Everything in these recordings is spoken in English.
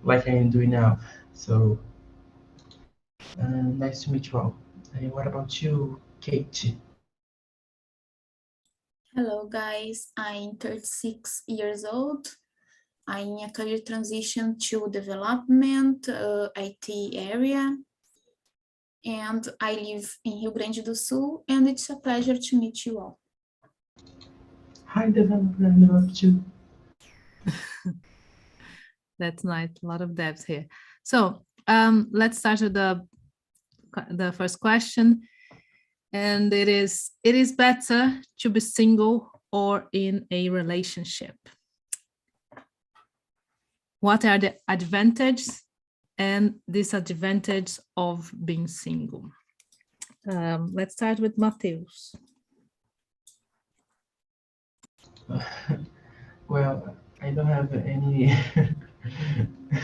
like I am doing now. So nice to meet you all. And what about you, Kate? Hello guys, I'm 36 years old. I'm in a career transition to development, IT area, and I live in Rio Grande do Sul, and it's a pleasure to meet you all. Hi, developer, I love you. That's nice, a lot of devs here. So let's start with the first question. And it is better to be single or in a relationship? What are the advantages and disadvantages of being single? Let's start with Mateus. Well, I don't have any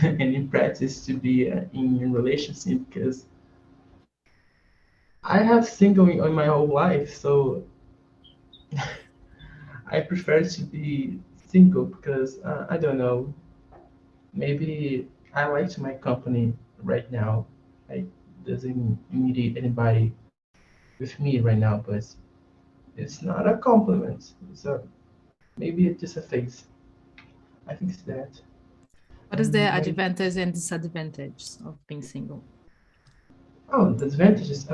any practice to be in a relationship because I have single in my whole life, so I prefer to be single because I don't know. Maybe I like my company right now. I doesn't need anybody with me right now, but it's not a compliment. So maybe it's just a phase. I think it's that. What is the advantage and disadvantage of being single? Oh, the advantage is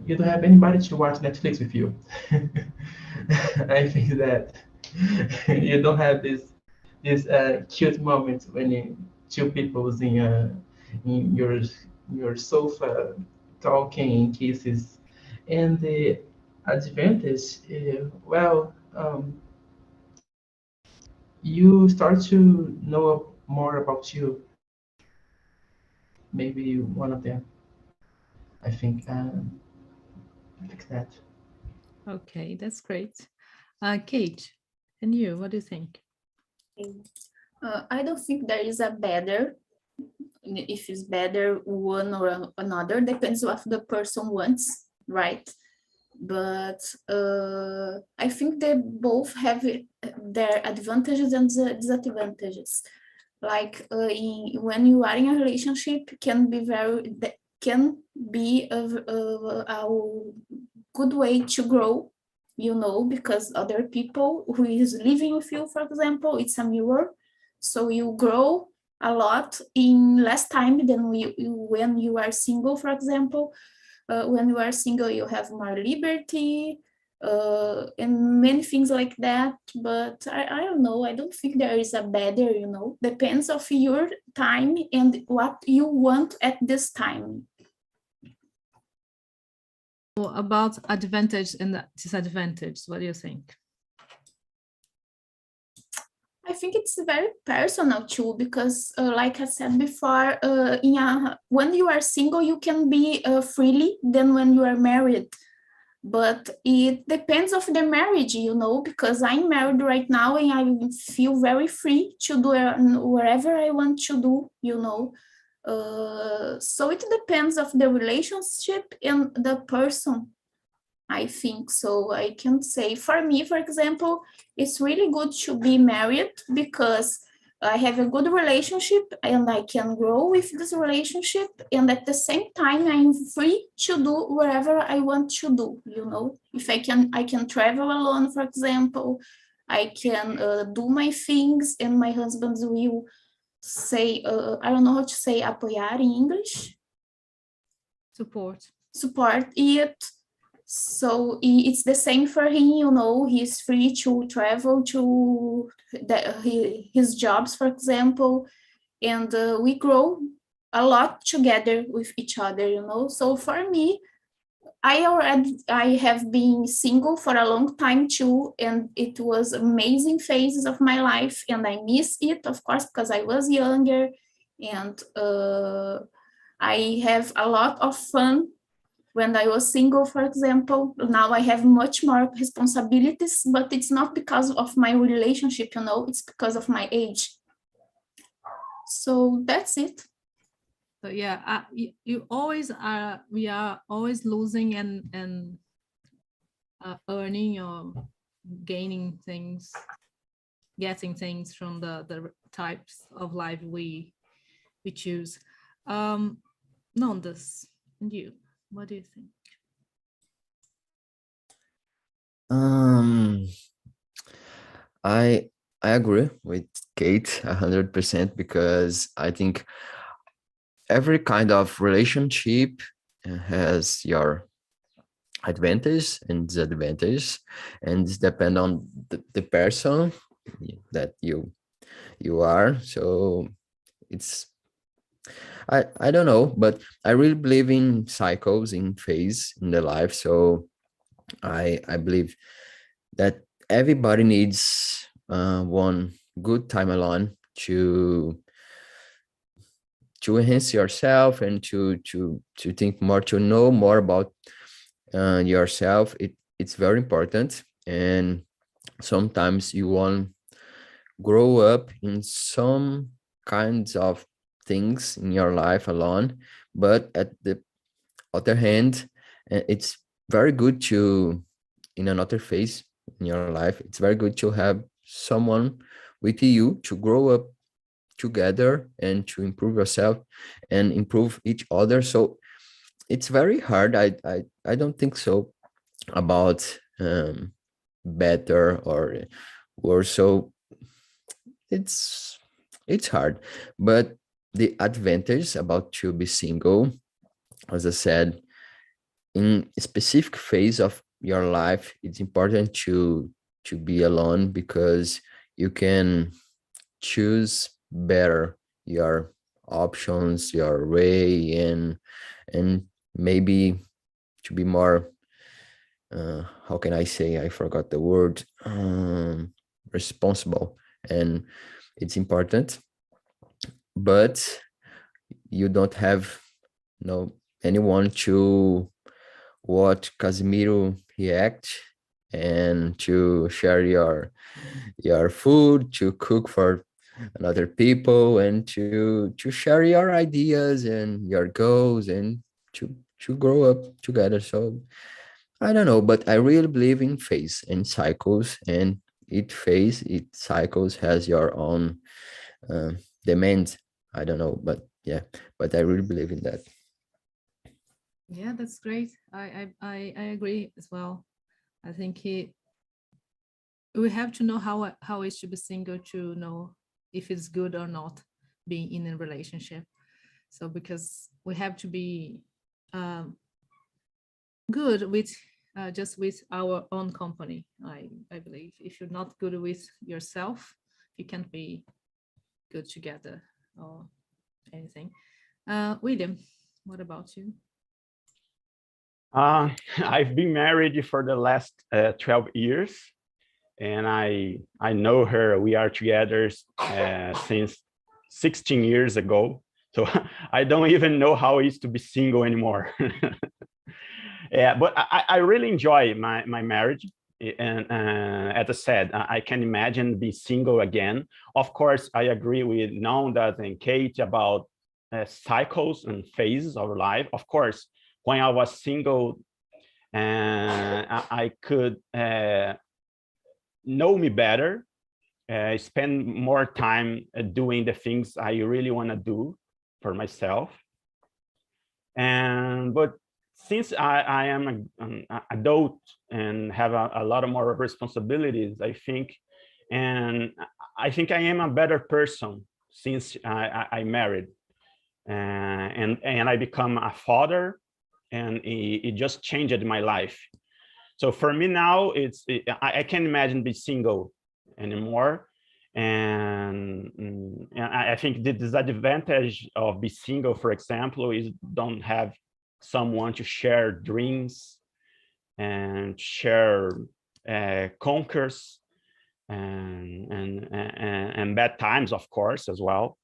you don't have anybody to watch Netflix with you. I think that you don't have this cute moment when two people in your sofa talking, kisses, and the advantage, well, you start to know more about you. Maybe one of them. I think that. Okay, that's great. Kate, and you, what do you think? I don't think there is a better, if it's better one or another, depends what the person wants, right? But I think they both have their advantages and disadvantages. Like when you are in a relationship, can be a good way to grow, you know, because other people who is living with you, for example, it's a mirror, so you grow a lot in less time than when you are single, for example. When you are single, you have more liberty and many things like that. But I don't know. I don't think there is a better, you know. Depends of your time and what you want at this time. About advantage and disadvantage, what do you think? I think it's very personal too, because like I said before, when you are single, you can be freely than when you are married. But it depends of the marriage, you know, because I'm married right now and I feel very free to do whatever I want to do, you know. So it depends of the relationship and the person, I think. So I can say for me, for example, it's really good to be married because I have a good relationship and I can grow with this relationship. And at the same time, I'm free to do whatever I want to do, you know. If I can travel alone, for example, I can do my things, and my husband will say, I don't know how to say apoiar in English. Support It. So it's the same for him, you know. He's free to travel to his jobs, for example, and we grow a lot together with each other, you know. So for me, I have been single for a long time too, and it was amazing phases of my life, and I miss it, of course, because I was younger, and I have a lot of fun when I was single, for example. Now I have much more responsibilities, but it's not because of my relationship, you know, it's because of my age. So that's it. So yeah, you always are. We are always losing and earning or gaining things, getting things from the types of life we choose. Nondas, and you, what do you think? I agree with Kate 100% because I think every kind of relationship has your advantage and disadvantage, and it depend on the person that you are. So it's I don't know, but I really believe in cycles, in phase in the life. So I believe that everybody needs one good time alone to enhance yourself and to think more, to know more about yourself. It's very important, and sometimes you want grow up in some kinds of things in your life alone, but at the other hand, it's very good to, in another phase in your life, it's very good to have someone with you to grow up together and to improve yourself and improve each other. So it's very hard. I don't think so about better or worse. So it's hard, but the advantage about to be single, as I said, in a specific phase of your life, it's important to be alone because you can choose better your options, your way, and maybe to be more how can I say, I forgot the word, responsible. And it's important, but you don't have anyone to watch Casimiro react and to share your food, to cook for another people, and to share your ideas and your goals, and to grow up together. So I don't know, but I really believe in phase and cycles, and each cycles has your own demands. I don't know, but yeah, but I really believe in that. Yeah, that's great. I agree as well. I think we have to know how it should be single to know if it's good or not being in a relationship. So because we have to be good with just with our own company. I believe if you're not good with yourself, you can't be good together or anything. William, what about you? I've been married for the last 12 years, and I know her. We are together since 16 years ago. So I don't even know how it is to be single anymore. Yeah, but I really enjoy my marriage. And as I said, I can imagine be single again. Of course, I agree with Nondas and Kate about cycles and phases of life. Of course, when I was single, I could know me better, spend more time doing the things I really want to do for myself. But since I am an adult and have a lot of more responsibilities, I think I am a better person since I married, and I become a father, and it just changed my life. So for me now, I can't imagine being single anymore. And I think the disadvantage of being single, for example, is don't have someone to share dreams and share conquers and bad times, of course, as well.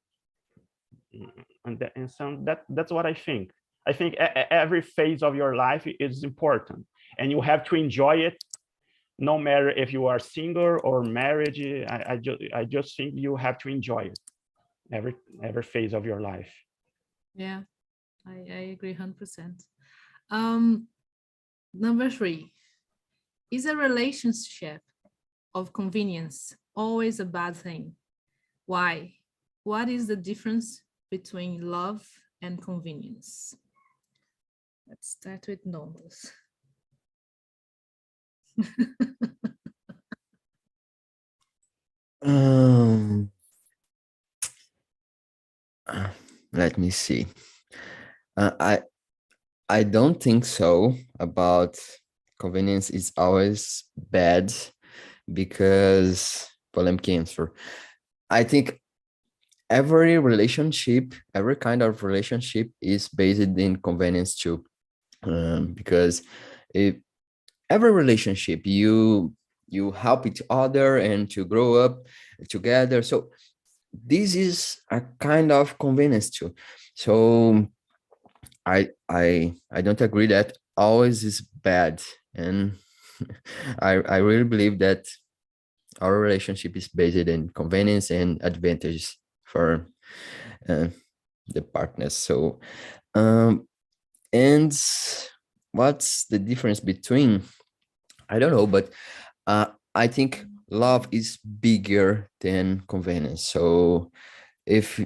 And so that's what I think. I think every phase of your life is important, and you have to enjoy it, no matter if you are single or married. I just think you have to enjoy it, every phase of your life. Yeah, I agree 100%. Number 3, is a relationship of convenience always a bad thing? Why? what is the difference between love and convenience? Let's start with numbers. Let me see. I don't think so about convenience is always bad because polemic answer. I think every relationship, every kind of relationship is based in convenience too. Because if every relationship you help each other and to grow up together. So this is a kind of convenience too. So I don't agree that always is bad, and I really believe that our relationship is based in convenience and advantages for the partners. So and what's the difference between? I don't know, but I think love is bigger than convenience. So if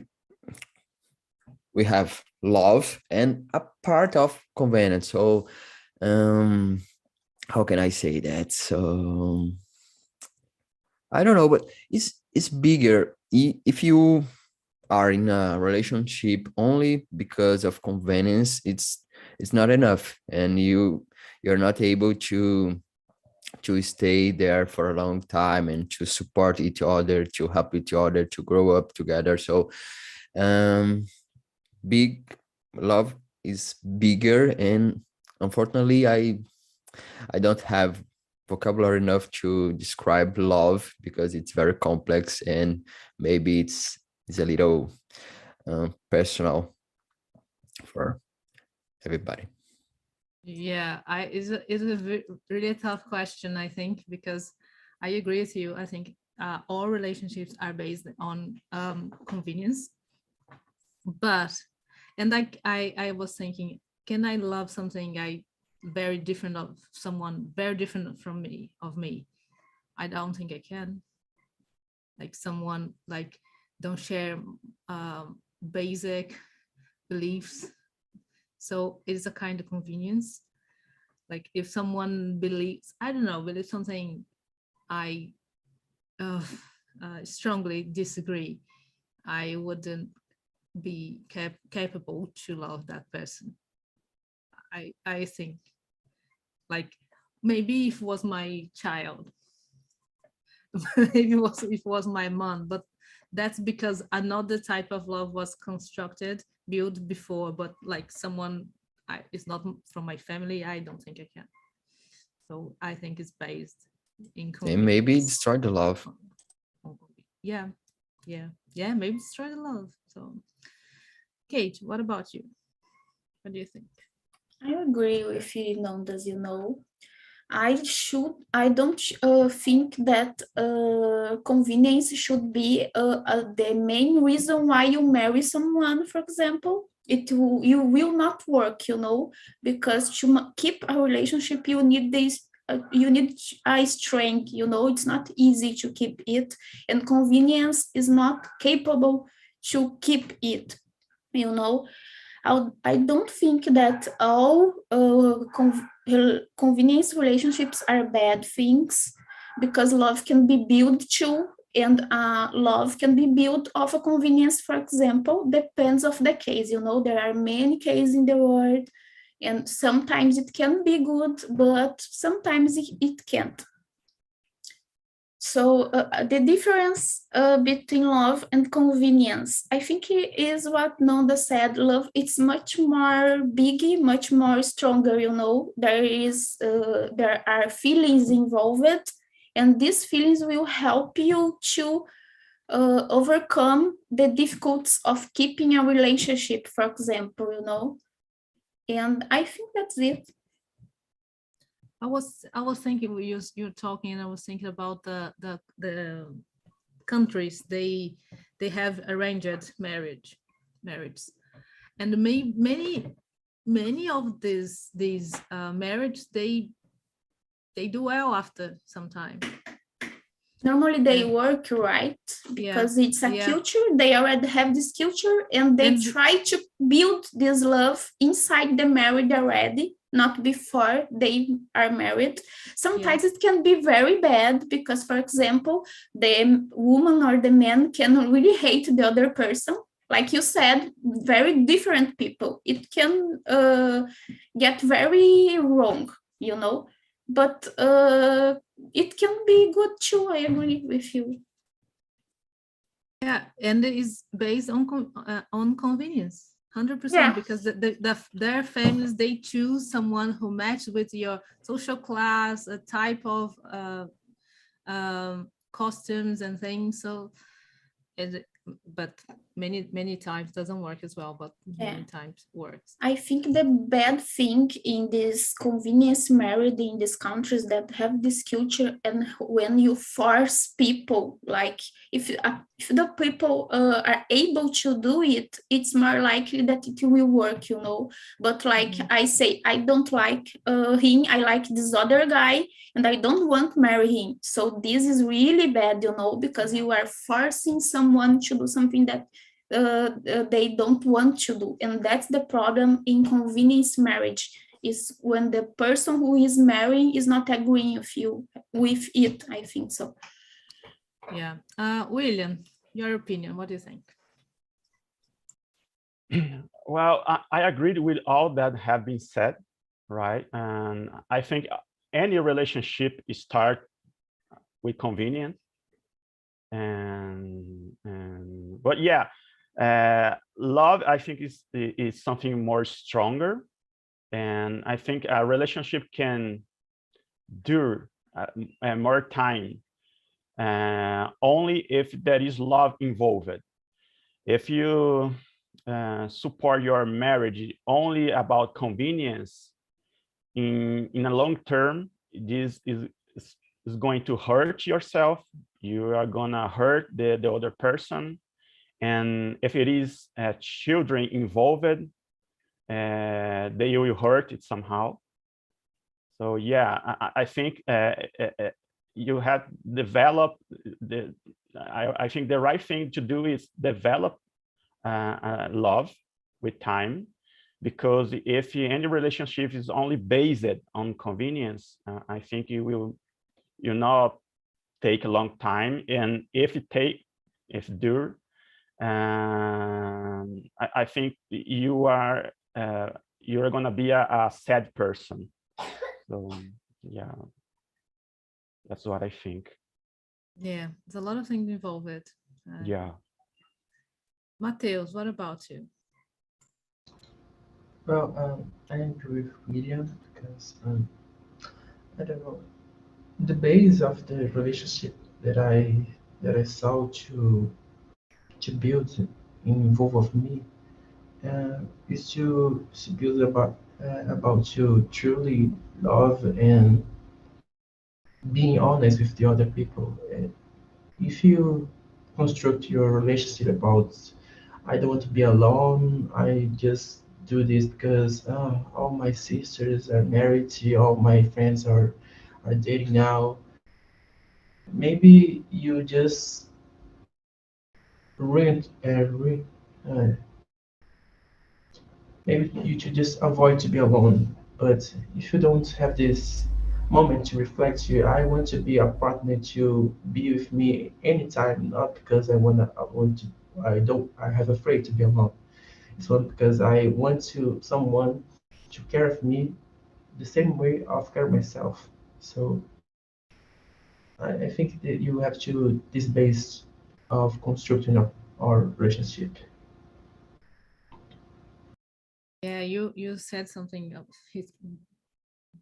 we have love and a part of convenience, so how can I say that? So I don't know, but it's bigger. If you are in a relationship only because of convenience, it's not enough, and you're not able to stay there for a long time and to support each other, to help each other to grow up together. So big love is bigger, and unfortunately I don't have vocabulary enough to describe love because it's very complex, and maybe it's a little personal for everybody. Yeah, it's a really tough question, I think, because I agree with you. I think all relationships are based on convenience. But, and like I was thinking, can I love something very different of someone very different from me? I don't think I can. Like someone like don't share basic beliefs. So it's a kind of convenience. Like if someone believes, I don't know, believes something I strongly disagree, I wouldn't be capable to love that person. I think, like, maybe if it was my child, maybe if it was my mom, but that's because another type of love was constructed, built before. But like someone is not from my family, I don't think I can. So I think it's based in convenience. And maybe destroy the love. Yeah, maybe destroy the love. So Kate, what about you? What do you think? I agree with you, Nondas, I don't think that convenience should be the main reason why you marry someone, for example. You will not work, because to keep a relationship, you need a strength, it's not easy to keep it, and convenience is not capable to keep it, I don't think that all convenience relationships are bad things, because love can be built too, and love can be built off a convenience, for example. Depends of the case, there are many cases in the world, and sometimes it can be good, but sometimes it can't. So the difference between love and convenience, I think it is what Nanda said. Love, it's much more big, much more stronger. There are feelings involved, and these feelings will help you to overcome the difficulties of keeping a relationship, for example. And I think that's it. I was thinking you're talking, and I was thinking about the countries they have arranged marriage, and many of these marriage they do well after some time. Normally they Yeah. work, right? Because Yeah. it's a Yeah. culture, they already have this culture, and they And- try to build this love inside the marriage already, not before they are married. Sometimes it can be very bad because, for example, the woman or the man can really hate the other person. Like you said, very different people. It can get very wrong, you know. But it can be good too. I agree with you. Yeah, and it is based on convenience, 100%. Yeah. Because their families, they choose someone who matches with your social class, a type of costumes and things. So, but many times doesn't work as well, but many times works. I think the bad thing in this convenience marriage in these countries that have this culture, and when you force people, like if the people are able to do it, it's more likely that it will work, you know. But like I say, I don't like him, I like this other guy, and I don't want to marry him. So this is really bad, you know, because you are forcing someone to do something that they don't want to do. And that's the problem in convenience marriage, is when the person who is marrying is not agreeing with it. I think so. Yeah. William, your opinion, what do you think? Well, I agreed with all that have been said, right? And I think any relationship start with convenience. But yeah, love, I think, is something more stronger, and I think a relationship can dure more time only if there is love involved. If you support your marriage only about convenience, in a long term, this is going to hurt yourself. You are gonna hurt the other person, and if it is children involved, they will hurt it somehow. So yeah, I think you have developed the. I think the right thing to do is develop love with time, because if any relationship is only based on convenience, I think you not take a long time, and if dure, I think you're gonna be a sad person. So yeah, that's what I think. Yeah, there's a lot of things involved. Yeah. Mateus, what about you? Well, I agree with William because I don't know, the base of the relationship that I saw to build in both of me is to build about to truly love and being honest with the other people. If you construct your relationship about I don't want to be alone, I just do this because all my sisters are married, all my friends are dating now. Maybe you just ruin, uh, maybe you should just avoid to be alone. But if you don't have this moment to reflect, I want to be a partner to be with me anytime, not because I have afraid to be alone. It's not because I want someone to care of me the same way I've care myself. So I think that you have to this base of constructing our relationship. Yeah, you said something. It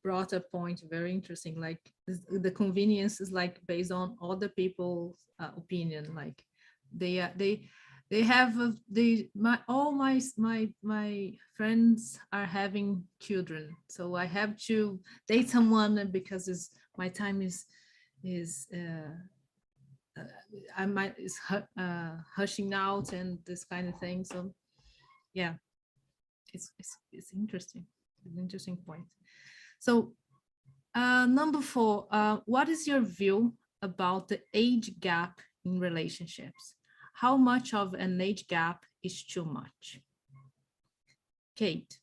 brought a point very interesting. Like the convenience is like based on other people's opinion. Like they have all my friends are having children, so I have to date someone because my time is I might is hushing out and this kind of thing. So yeah, it's interesting. It's an interesting point. So number 4, what is your view about the age gap in relationships. How much of an age gap is too much? Kate.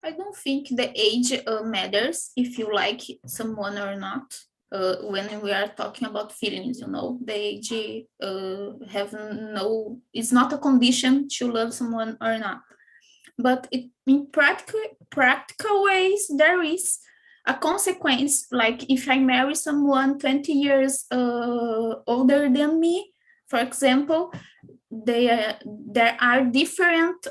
I don't think the age matters if you like someone or not. When we are talking about feelings, you know, the age it's not a condition to love someone or not. But in practical ways, there is a consequence. Like if I marry someone 20 years older than me, for example, there are different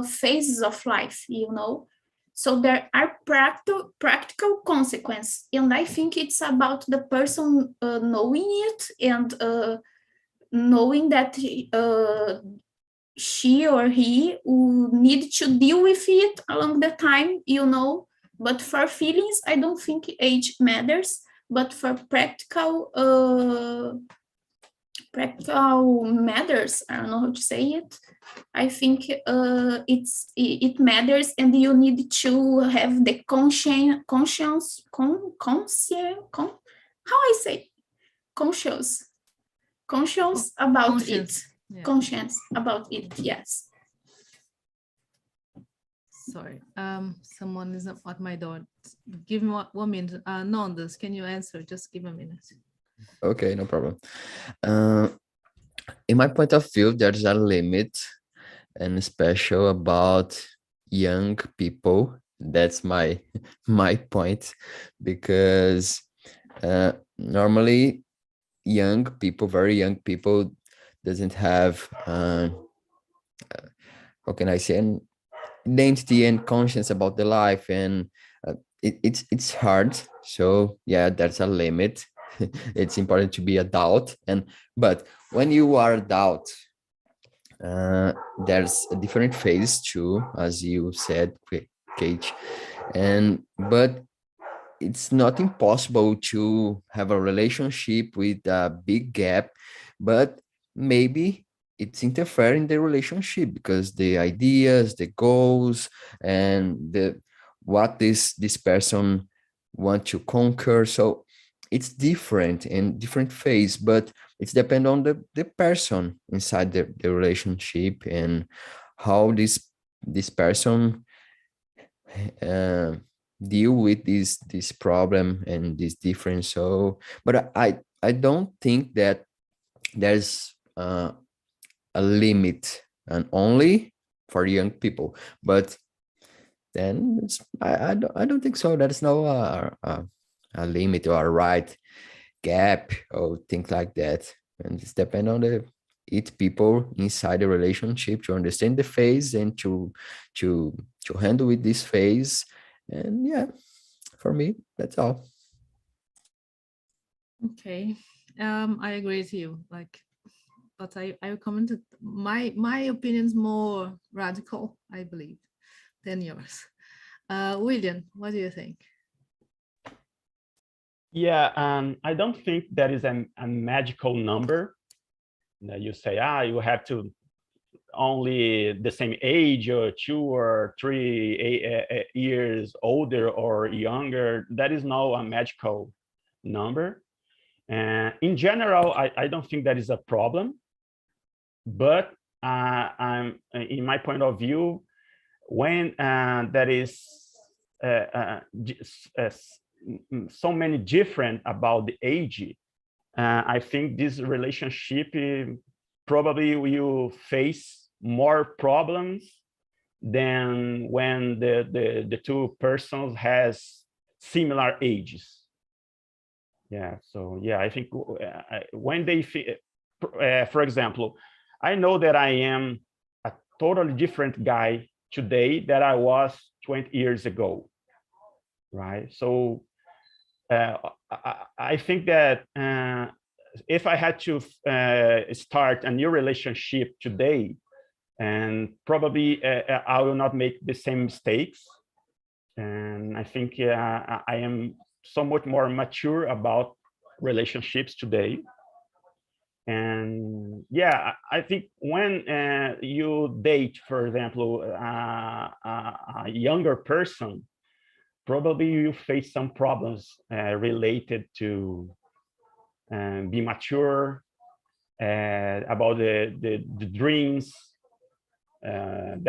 phases of life, you know. So there are practical consequences, and I think it's about the person knowing it and knowing that she or he will need to deal with it along the time, you know. But for feelings, I don't think age matters. But for practical matters, I don't know how to say it. I think it matters, and you need to have the conscience about it. Yeah. Conscience about it, yes. Sorry, someone is at my door. Give me 1 minute. Nondas, can you answer? Just give a minute. Okay, no problem. In my point of view, there's a limit and special about young people. That's my point, because normally young people, very young people, doesn't have how can I say, an identity and conscience about the life, and it's hard. So yeah, there's a limit. It's important to be adult, but when you are adult, there's a different phase too, as you said, Kate, but it's not impossible to have a relationship with a big gap, but maybe it's interfering the relationship because the ideas, the goals, and what this person want to conquer. So it's different in different phase, but it's depend on the person inside the relationship and how this person deal with this problem and this difference. So, but I don't think that there's a limit and only for young people, but then I don't think so. There's no a limit or a right gap or things like that, and it's depend on each people inside the relationship to understand the phase and to handle with this phase. And yeah, for me, that's all. Okay, I agree with you. Like, but I commented my opinion is more radical, I believe, than yours. William, what do you think? Yeah, I don't think that is a magical number that you say, you have to only the same age or 2 or 3 years older or younger. That is not a magical number. In general, I don't think that is a problem, but I'm in my point of view, when there is so many different about the age, I think this relationship probably will face more problems than when the two persons has similar ages. Yeah, so yeah, I think when they for example, I know that I am a totally different guy today that I was 20 years ago, right? So I think that if I had to start a new relationship today, and probably I will not make the same mistakes. And I think I am somewhat more mature about relationships today. And yeah, I think when you date, for example, a younger person, probably you face some problems related to be mature, about the dreams.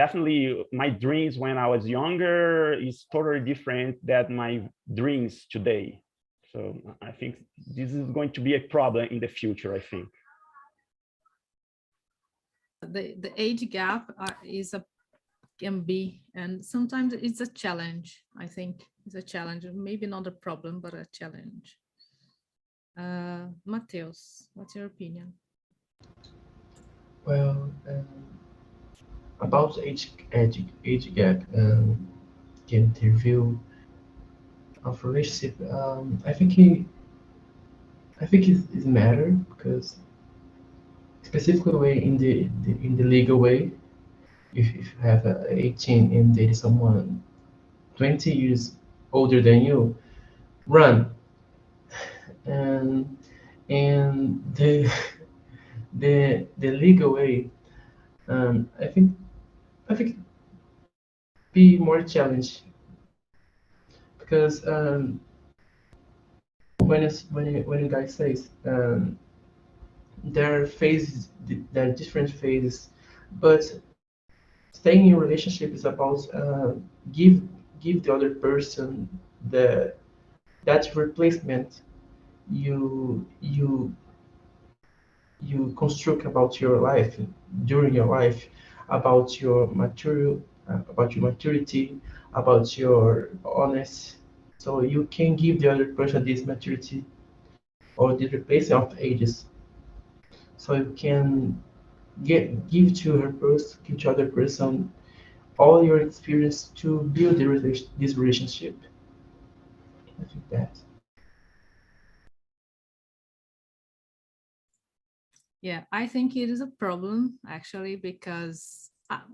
Definitely my dreams when I was younger is totally different than my dreams today. So I think this is going to be a problem in the future, I think. The age gap can be, and sometimes it's a challenge. I think it's a challenge, maybe not a problem, but a challenge. Mateus, what's your opinion? Well, about age gap, the interview of relationship, I think it matter because specifically way in the legal way, if you have 18 and there is someone 20 years older than you, run. And the the legal way, I think be more challenge because when a guy says there are phases, there are different phases, but staying in a relationship is about give the other person the that replacement you construct about your life during your life, about your about your maturity, about your honest. So you can give the other person this maturity or the replacement of ages. So you can give to her person, give to other person all your experience to build this relationship. I think that. Yeah, I think it is a problem actually, because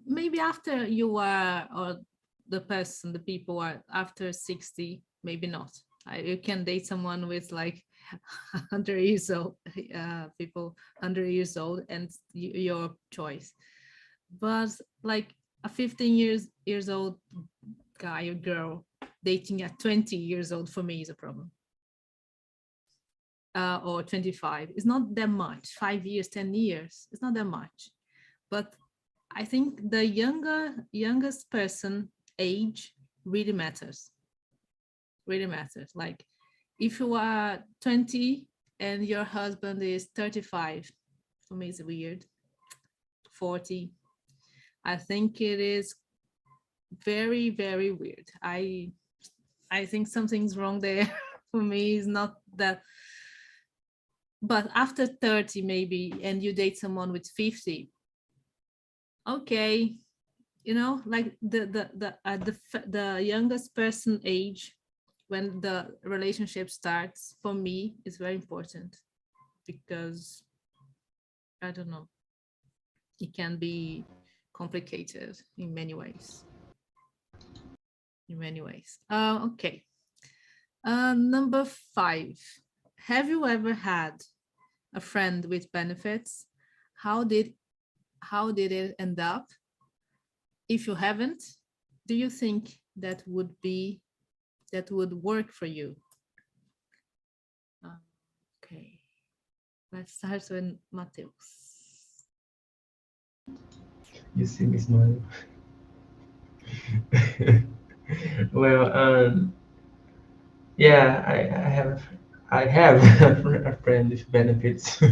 maybe after you are, or the person, the people are after 60, maybe not. You can date someone with like 100 years old, people 100 years old, and your choice. But like a 15 years old guy or girl dating a 20 years old, for me is a problem. Or 25, it's not that much. 5 years, 10 years, it's not that much. But I think the youngest person age really matters. Really matters. Like if you are 20 and your husband is 35, for me it's weird. 40, I think it is very, very weird. I think something's wrong there. For me, it's not that. But after 30 maybe, and you date someone with 50, okay, you know, like the youngest person age when the relationship starts, for me is very important, because I don't know, it can be complicated in many ways. Okay. Number 5. Have you ever had a friend with benefits? How did it end up? If you haven't, do you think that would work for you? Okay, let's start with Mateus. You see me smiling. Well, yeah, I have a friend with benefits,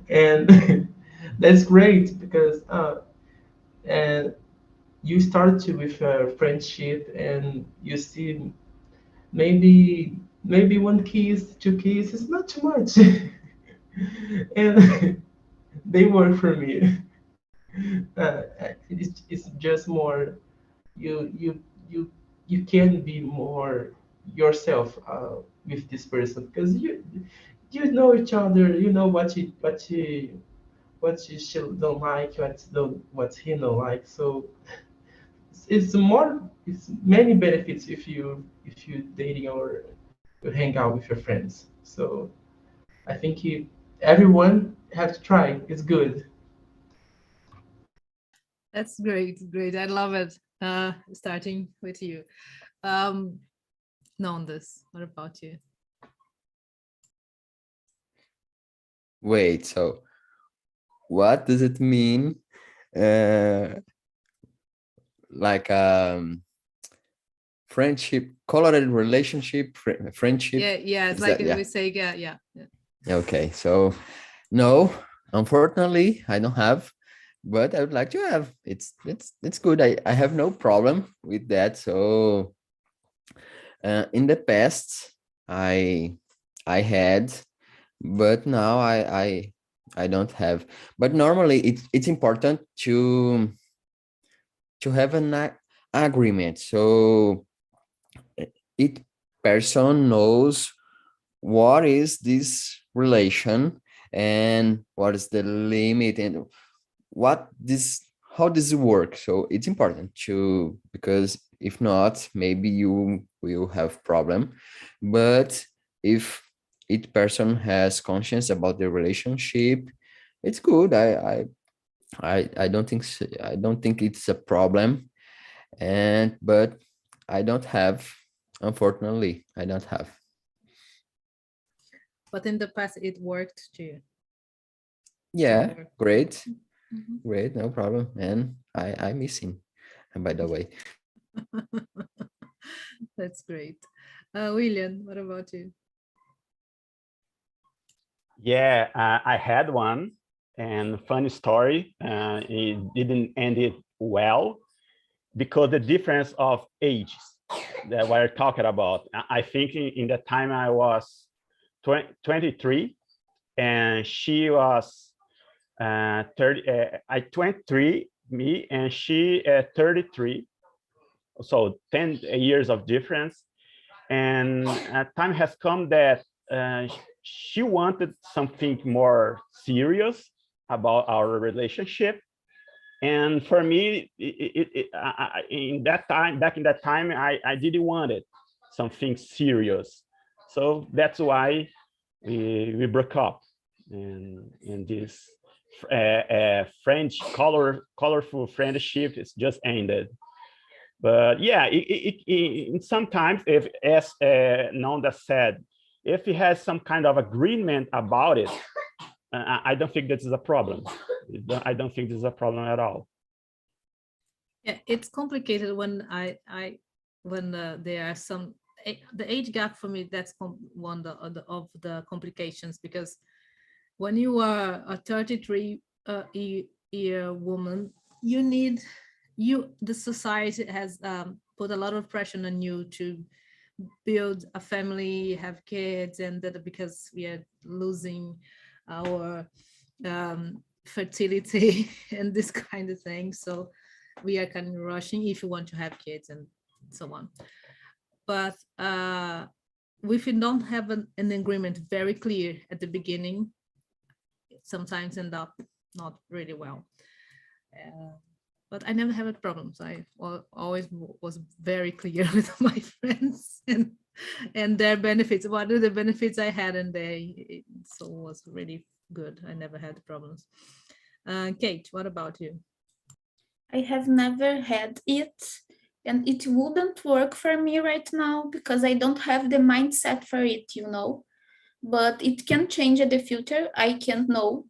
and that's great because and you start to with a friendship and you see maybe one kiss, two kisses is not too much, and they work for me. Uh, it's just more you you you you can be more yourself with this person because you know each other, you know what she don't like, what he don't like. So it's many benefits if you dating or you hang out with your friends. So I think everyone have to try. It's good. That's great. I love it. Starting with you. Nondas, what about you? Wait, so what does it mean? Like friendship, colored relationship, friendship. Yeah, it's Is like that- yeah. we say, yeah. Okay, so no, unfortunately, I don't have, but I would like to have. It's good. I have no problem with that. So in the past, I had, but now I don't have. But normally, it's important to have an agreement, so each person knows what is this relation and what is the limit and how does it work. So it's important to, because if not, maybe you will have problem. But if each person has conscience about the relationship, it's good. I don't think I don't think it's a problem. But I don't have, unfortunately, I don't have. But in the past, it worked too. Yeah, great. Mhm. Great, no problem. And I miss him, and by the way. That's great. William, what about you? Yeah, I had one, and funny story, it didn't end it well because the difference of ages that we're talking about. I think in the time I was 23 and she was 30, I 23, me, and she 33. So 10 years of difference. And time has come that she wanted something more serious about our relationship. And for me, in that time, back in that time, I didn't want it, something serious. So that's why we broke up. And this colorful friendship is just ended. But yeah, sometimes, if, as Nanda said, if he has some kind of agreement about it, I don't think this is a problem. I don't think this is a problem at all. Yeah, it's complicated when when there are some the age gap for me. That's one of the complications, because when you are a 33 year woman, you need the society has put a lot of pressure on you to build a family, have kids, and that because we are losing our fertility and this kind of thing. So we are kind of rushing if you want to have kids and so on. But if you don't have an agreement very clear at the beginning, it sometimes end up not really well. But I never had problems. I always was very clear with my friends and their benefits. What are the benefits I had, and so it was really good. I never had problems. Kate, what about you? I have never had it, and it wouldn't work for me right now because I don't have the mindset for it, but it can change in the future. I can't know.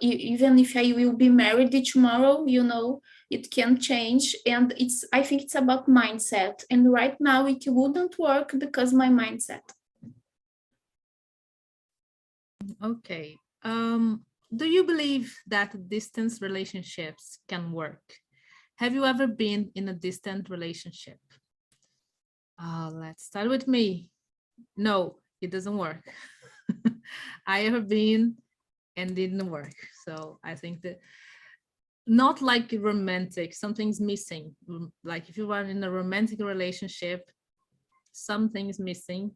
Even if I will be married tomorrow, it can change. And I think it's about mindset. And right now it wouldn't work because my mindset. Okay. Do you believe that distance relationships can work? Have you ever been in a distant relationship? Let's start with me. No, it doesn't work. I have been and didn't work. So I think that not like romantic, something's missing. Like if you are in a romantic relationship, something's missing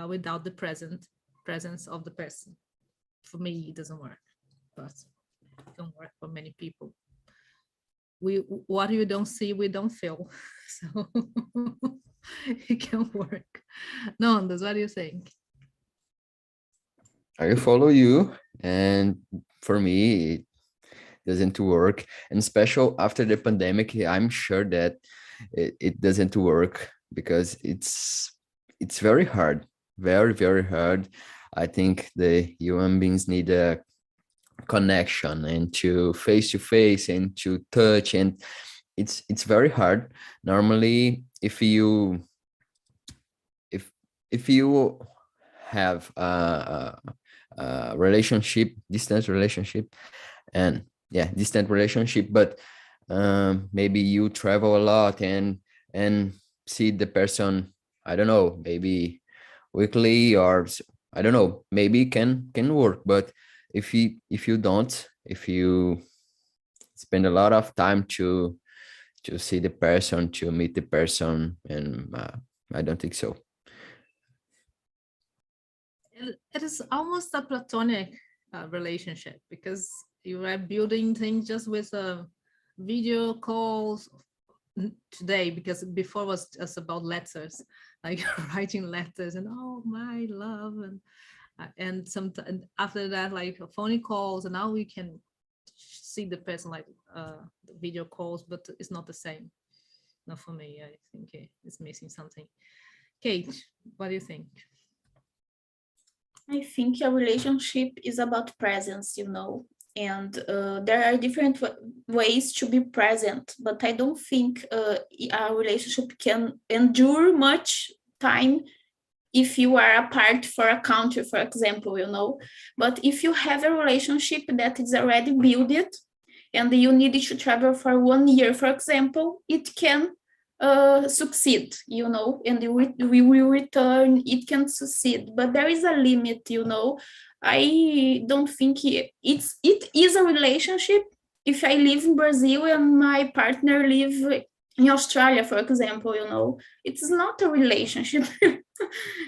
without the presence of the person. For me, it doesn't work, but it can work for many people. What you don't see, we don't feel. So it can work. No, that's what do you think? I follow you, and for me, it doesn't work. And especially after the pandemic, I'm sure that it doesn't work because it's very hard, very, very hard. I think the human beings need a connection and to face and to touch, and it's very hard. Normally, if you have a relationship, distance relationship, and yeah, distant relationship, but maybe you travel a lot and see the person, I don't know, maybe weekly or I don't know, maybe can work. But if you don't, if you spend a lot of time to see the person, to meet the person, and I don't think so. It is almost a platonic relationship because you are building things just with video calls today, because before was just about letters, like writing letters and oh my love, and sometimes after that like phone calls, and now we can see the person like video calls, but it's not the same. Not for me. I think it's missing something. Kate, what do you think? I think a relationship is about presence, and there are different ways to be present, but I don't think a relationship can endure much time if you are apart for a country, for example, But if you have a relationship that is already built and you need to travel for 1 year, for example, it can succeed, and we will return, it can succeed, but there is a limit, I don't think it is a relationship if I live in Brazil and my partner live in Australia, for example, it's not a relationship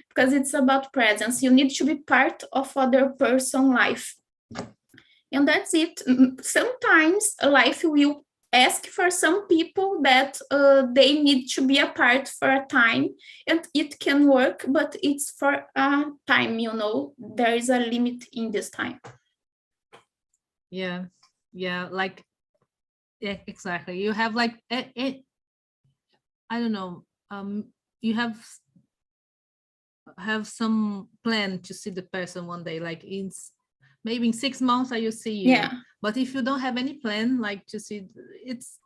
because it's about presence. You need to be part of other person's life. And that's it. Sometimes life will ask for some people that they need to be apart for a time, and it can work, but it's for a time, there is a limit in this time. Yeah, like, yeah, exactly. You have like, I don't know, you have some plan to see the person one day, like maybe in 6 months I will see you. Yeah. But if you don't have any plan, like to see, it's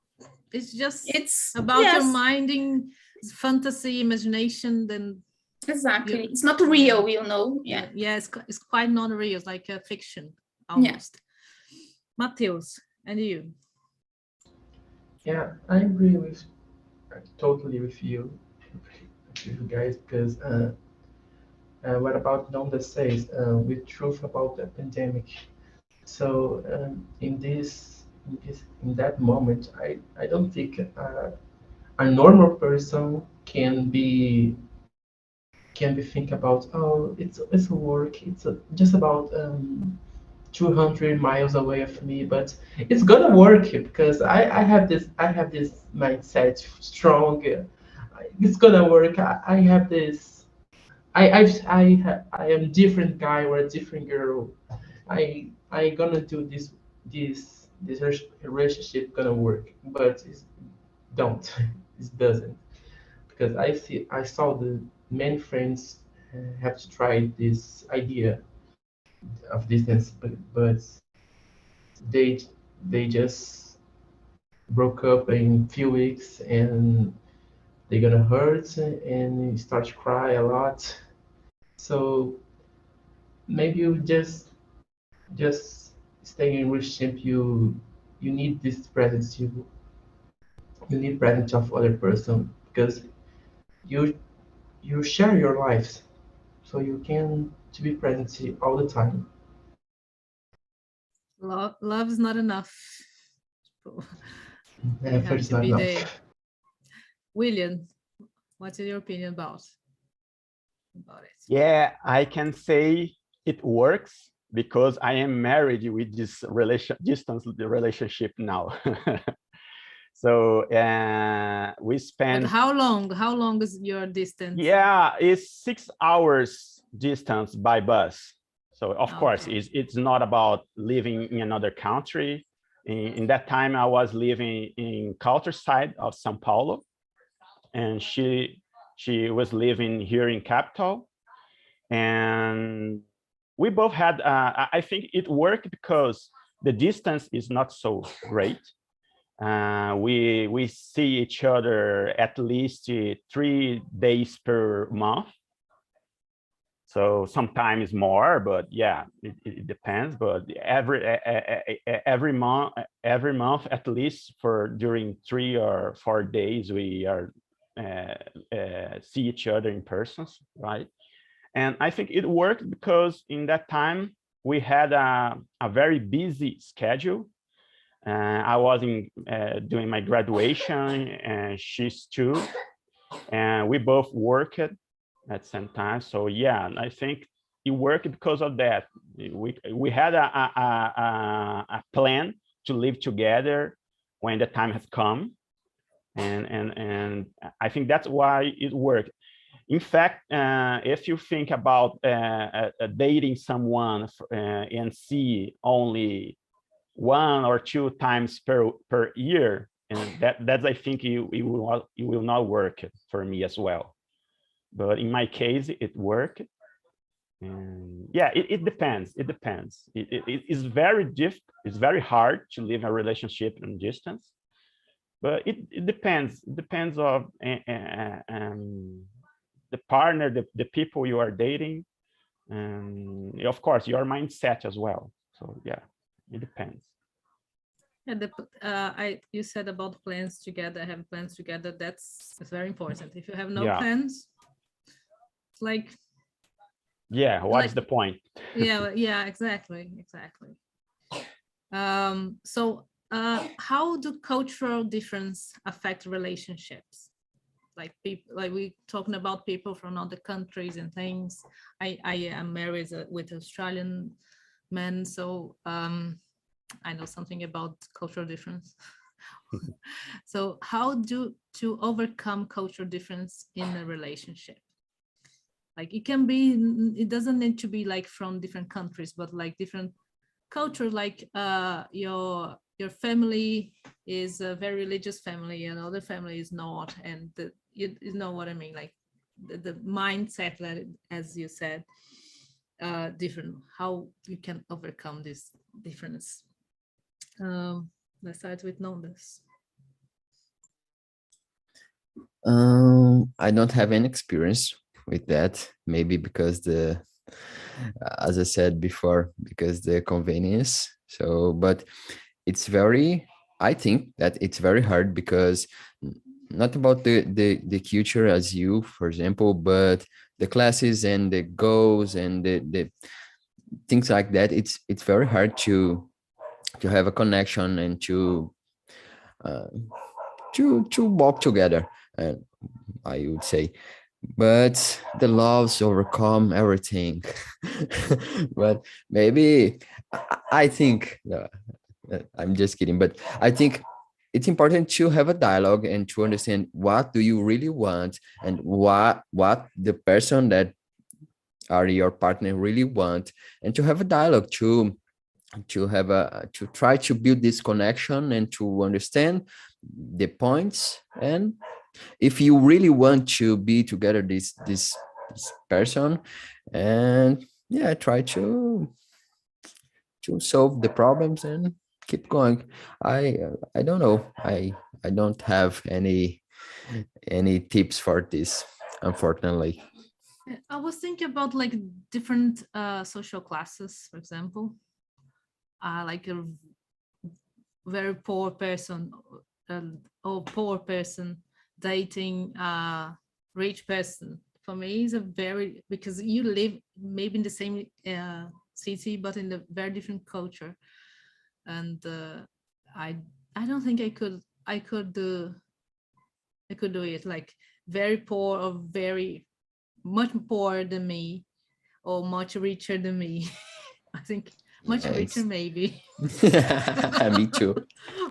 it's about your minding, fantasy, imagination, then exactly, it's not real, Yeah, it's quite not real. It's like a fiction almost. Yeah. Mateus, and you? Yeah, I agree totally with you guys, because what about Nonda says with truth about the pandemic. So in that moment, I don't think a normal person can be think about, oh, it's a work, it's just about 200 miles away of me, but it's gonna work because I have this mindset strong. It's gonna work. I have this. I am different guy or a different girl. I gonna do this relationship gonna work, but it don't. It doesn't, because I saw the many friends have to try this idea of distance, but they they just broke up in few weeks, and they're gonna hurt and start to cry a lot. So maybe you just stay in relationship. You need this presence. You need presence of other person, because you share your lives, so you can to be present all the time. Love is not enough. Yeah, have it's to not be enough. there. William, what's your opinion about it? Yeah, I can say it works because I am married with this distance relationship now. So we spend. But how long? How long is your distance? Yeah, it's 6 hours distance by bus. So of course, it's not about living in another country. In that time, I was living in countryside of São Paulo, and she was living here in capital, and we both had. I think it worked because the distance is not so great. We see each other at least 3 days per month. So sometimes more, but yeah, it depends. But every month at least for during 3 or 4 days we are see each other in person, right? And I think it worked because in that time we had a very busy schedule. I was doing my graduation, and she's too, and we both worked at the same time. So yeah, I think it worked because of that. We had a plan to live together when the time has come, and I think that's why it worked. In fact, if you think about dating someone and see only 1 or 2 times per year, and that's I think it will not work for me as well. But in my case, it worked. And yeah, it depends. It depends. It is it's very hard to live a relationship in distance, but it depends. It depends on the partner, the people you are dating, and of course your mindset as well. So yeah, it depends. Yeah, you said about plans together, have plans together. That's very important. If you have no Yeah. plans, it's like, yeah, what's the point? yeah, exactly. So how do cultural difference affect relationships? Like people, like we talking about people from other countries and things. I am married with Australian men, so I know something about cultural difference. So how to overcome cultural difference in a relationship? Like it doesn't need to be like from different countries, but like different culture, like your family is a very religious family and other family is not, and you know what I mean, like the mindset, that, as you said, different, how you can overcome this difference. Let's start with Nondas. I don't have any experience with that, maybe because as I said before, because the convenience. So, but I think that it's very hard because not about the culture as you, for example, but the classes and the goals and the things like that. It's very hard to have a connection and to walk together. And I would say, but the loves overcome everything. But maybe I think I'm just kidding, but I think it's important to have a dialogue and to understand what do you really want and what the person that are your partner really want, and to have a dialogue to try to build this connection and to understand the points. And if you really want to be together this person, and yeah, try to solve the problems and keep going. I don't know, I don't have any tips for this, unfortunately. I was thinking about like different social classes, for example, like a very poor person or poor person dating a rich person. For me, is a very, because you live maybe in the same city, but in a very different culture, and I don't think I could do it. Like very poor or very much poorer than me, or much richer than me. I think much richer maybe. Me too.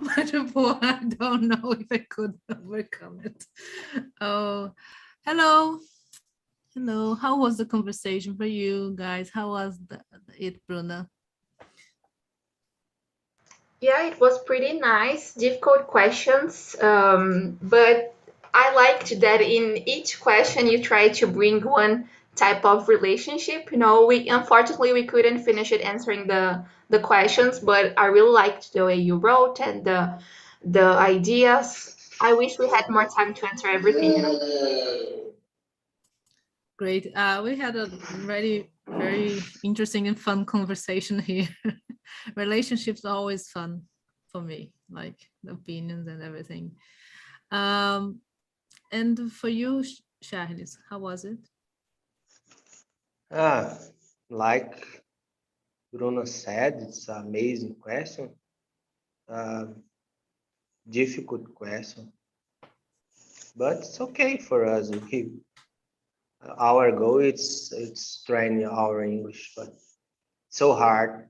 Much poor, I don't know if I could overcome it. Oh, hello. How was the conversation for you guys? How was it, Bruna? Yeah, it was pretty nice. Difficult questions, but I liked that in each question you try to bring one type of relationship. You know, we unfortunately we couldn't finish it answering the questions, but I really liked the way you wrote and the ideas. I wish we had more time to answer everything, you know. Great. We had a very interesting and fun conversation here. Relationships are always fun for me, like the opinions and everything. And for you, Charles, how was it? Like Bruno said, it's an amazing question. Difficult question, but it's okay for us. Our goal it's training our English, but so hard.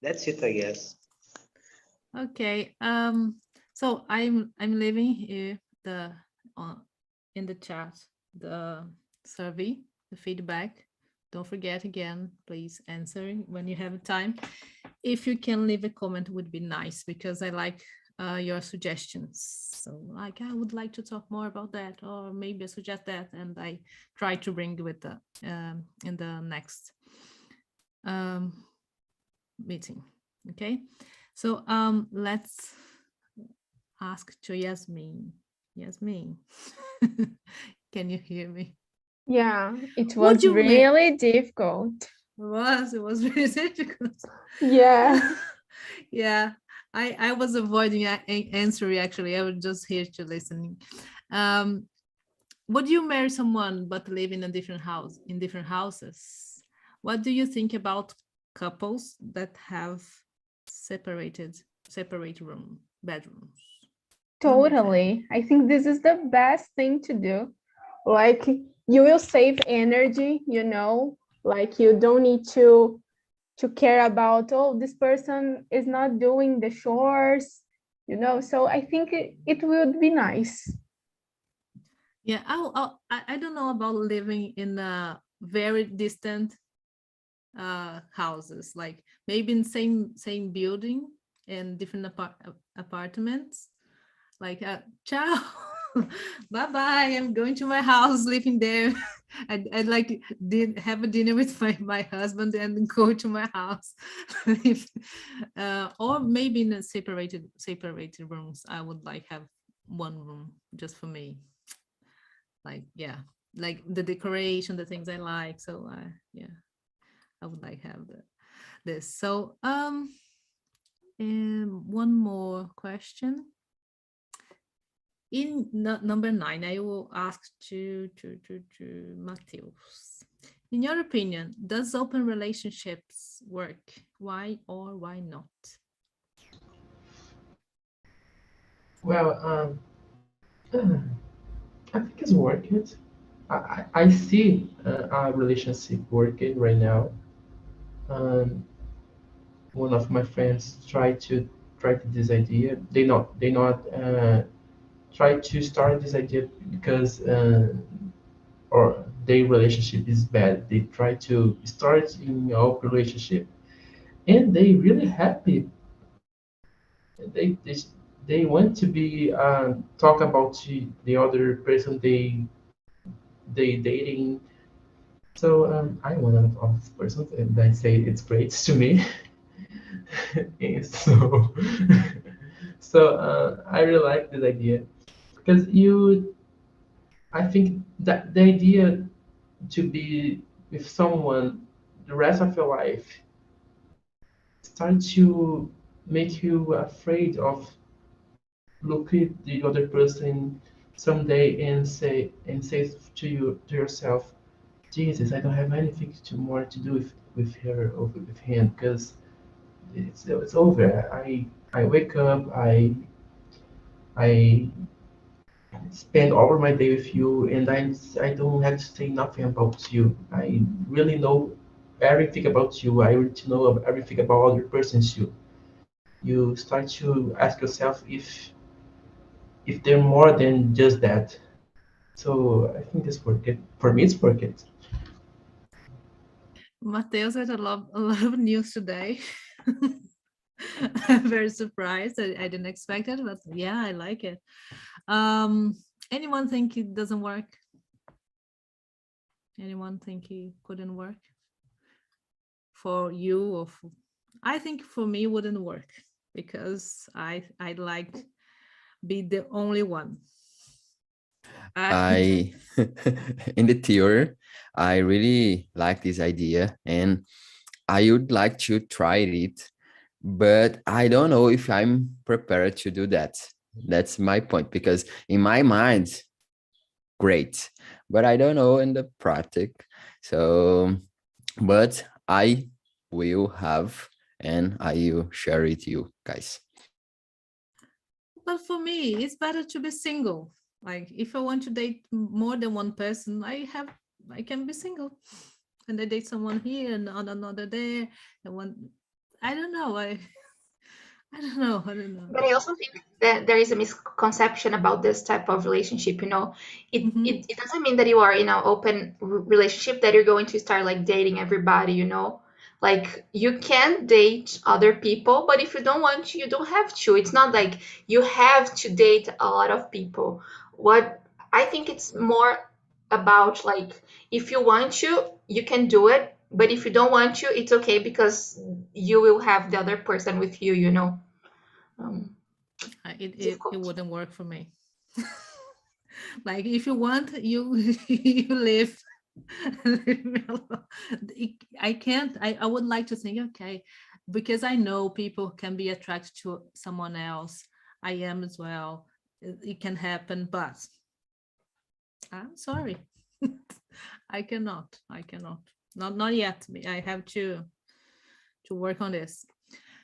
That's it, I guess. Okay. So I'm leaving here in the chat the survey, the feedback. Don't forget again, please answer when you have time. If you can leave a comment, would be nice because I like your suggestions. So like I would like to talk more about that, or maybe I suggest that, and I try to bring with the in the next meeting. Okay, so let's ask to Yasmin. Yasmin, can you hear me? Yeah, it Would was you really difficult. It was really difficult. Yeah. Yeah, I was avoiding answering actually. I was just here to listening. Would you marry someone but live in a different house, in different houses? What do you think about couples that have separate bedrooms? Totally. I think this is the best thing to do. Like you will save energy, you know, like you don't need to care about, oh, this person is not doing the chores, you know. So I think it would be nice. Yeah, I don't know about living in a very distant houses, like maybe in same building and different apartments. Like, ciao, bye-bye, I'm going to my house, living there. I'd like to have a dinner with my husband and go to my house. Or maybe in a separated rooms. I would like have one room just for me. Like, yeah, like the decoration, the things I like. So yeah, I would like have this. So and one more question. In number 9, I will ask to Mateus. In your opinion, does open relationships work? Why or why not? Well, I think it's working. I see our relationship working right now. One of my friends tried this idea. They not try to start this idea because or their relationship is bad. They try to start in an open relationship, and they really happy. They they, they want to be talk about the other person they dating. So I one of these persons, and I say it's great to me. And so I really like this idea because I think that the idea to be with someone the rest of your life start to make you afraid of look at the other person someday and say to yourself, Jesus, I don't have anything more to do with her or with him because it's over. I wake up, I spend all my day with you, and I don't have to say nothing about you. I really know everything about you. I really know everything about other persons too. You start to ask yourself if they're more than just that. So I think this worked. For me, it's worked. Mateus had a lot of news today. I'm very surprised. I didn't expect it, but yeah, I like it. Anyone think it doesn't work? Anyone think it couldn't work for you? Or for, I think for me it wouldn't work because I'd like be the only one. I in the theory, I really like this idea and I would like to try it, but I don't know if I'm prepared to do that. That's my point, because in my mind, great, but I don't know in the practice. So, but I will have, and I will share it you guys. But for me, it's better to be single. Like if I want to date more than one person, I can be single, and I date someone here and on another there, and one. I don't know. I don't know. I don't know. But I also think that there is a misconception about this type of relationship. It doesn't mean that you are in an open relationship that you're going to start like dating everybody. Like you can date other people, but if you don't want to, you don't have to. It's not like you have to date a lot of people. What I think it's more about like if you want to, you can do it, but if you don't want to, it's okay because you will have the other person with you. It wouldn't work for me. Like if you want, you you live. Leave me alone. I can't. I would like to think, okay, because I know people can be attracted to someone else. I am as well. It can happen, but I'm sorry. I cannot. Not yet. I have to work on this.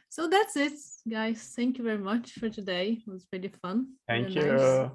So that's it, guys. Thank you very much for today. It was really fun. Thank Really you. nice.